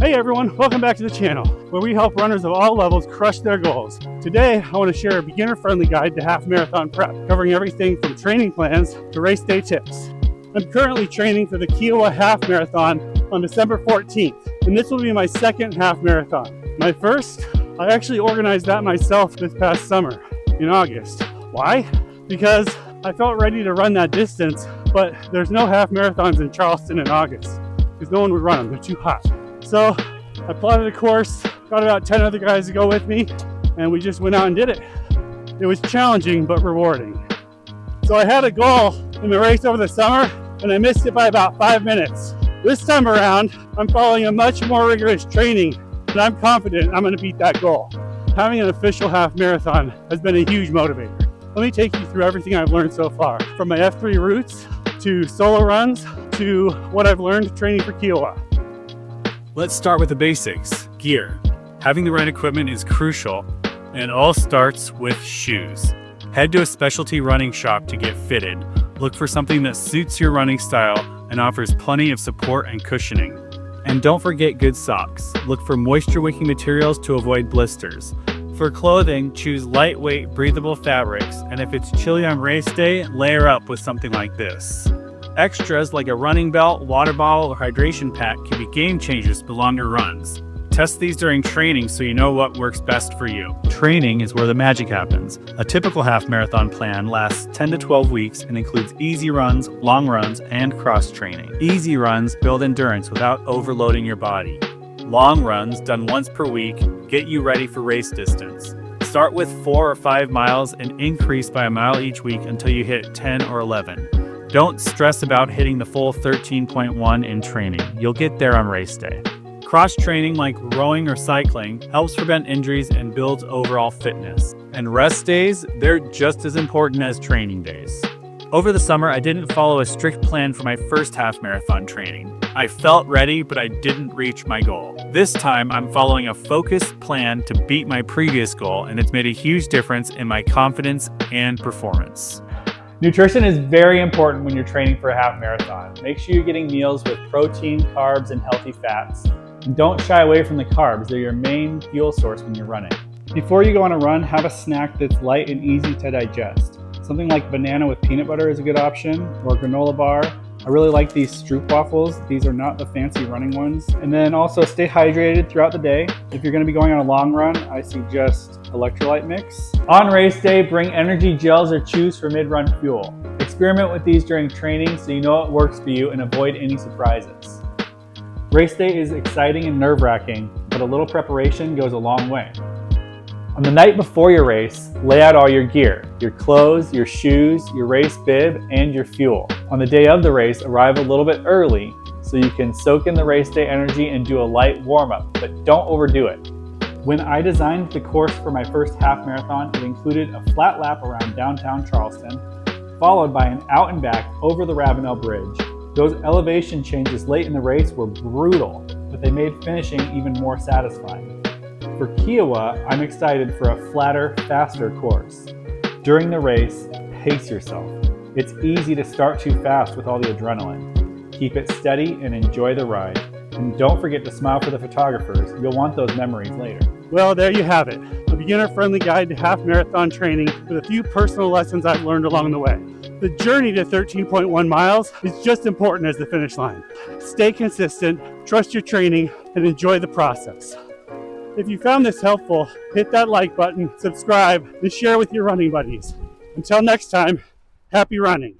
Hey everyone, welcome back to the channel, where we help runners of all levels crush their goals. Today, I want to share a beginner-friendly guide to half marathon prep, covering everything from training plans to race day tips. I'm currently training for the Kiawah Half Marathon on December 14th, and this will be my second half marathon. My first, I actually organized that myself this past summer, in August. Why? Because I felt ready to run that distance, but there's no half marathons in Charleston in August, because no one would run them, they're too hot. So I plotted a course, got about 10 other guys to go with me, and we just went out and did it. It was challenging but rewarding. So I had a goal in the race over the summer, and I missed it by about 5 minutes. This time around, I'm following a much more rigorous training, and I'm confident I'm going to beat that goal. Having an official half marathon has been a huge motivator. Let me take you through everything I've learned so far, from my F3 routes to solo runs to what I've learned training for Kiawah. Let's start with the basics. Gear. Having the right equipment is crucial, and it all starts with shoes. Head to a specialty running shop to get fitted. Look for something that suits your running style and offers plenty of support and cushioning. And don't forget good socks. Look for moisture-wicking materials to avoid blisters. For clothing, choose lightweight, breathable fabrics, and if it's chilly on race day, layer up with something like this. Extras like a running belt, water bottle, or hydration pack can be game changers for longer runs. Test these during training so you know what works best for you. Training is where the magic happens. A typical half marathon plan lasts 10 to 12 weeks and includes easy runs, long runs, and cross training. Easy runs build endurance without overloading your body. Long runs, done once per week, get you ready for race distance. Start with 4 or 5 miles and increase by a mile each week until you hit 10 or 11. Don't stress about hitting the full 13.1 in training. You'll get there on race day. Cross-training like rowing or cycling helps prevent injuries and builds overall fitness. And rest days, they're just as important as training days. Over the summer, I didn't follow a strict plan for my first half marathon training. I felt ready, but I didn't reach my goal. This time, I'm following a focused plan to beat my previous goal, and it's made a huge difference in my confidence and performance. Nutrition is very important when you're training for a half marathon. Make sure you're getting meals with protein, carbs, and healthy fats. And don't shy away from the carbs. They're your main fuel source when you're running. Before you go on a run, have a snack that's light and easy to digest. Something like banana with peanut butter is a good option, or a granola bar. I really like these Stroop waffles. These are not the fancy running ones. And then also stay hydrated throughout the day. If you're going to be going on a long run, I suggest electrolyte mix. On race day, bring energy gels or chews for mid-run fuel. Experiment with these during training so you know what works for you and avoid any surprises. Race day is exciting and nerve-wracking, but a little preparation goes a long way. On the night before your race, lay out all your gear, your clothes, your shoes, your race bib, and your fuel. On the day of the race, arrive a little bit early so you can soak in the race day energy and do a light warm-up, but don't overdo it. When I designed the course for my first half marathon, it included a flat lap around downtown Charleston, followed by an out and back over the Ravenel Bridge. Those elevation changes late in the race were brutal, but they made finishing even more satisfying. For Kiawah, I'm excited for a flatter, faster course. During the race, pace yourself. It's easy to start too fast with all the adrenaline. Keep it steady and enjoy the ride. And don't forget to smile for the photographers. You'll want those memories later. Well, there you have it. A beginner-friendly guide to half marathon training with a few personal lessons I've learned along the way. The journey to 13.1 miles is just important as the finish line. Stay consistent, trust your training, and enjoy the process. If you found this helpful, hit that like button, subscribe, and share with your running buddies. Until next time, happy running.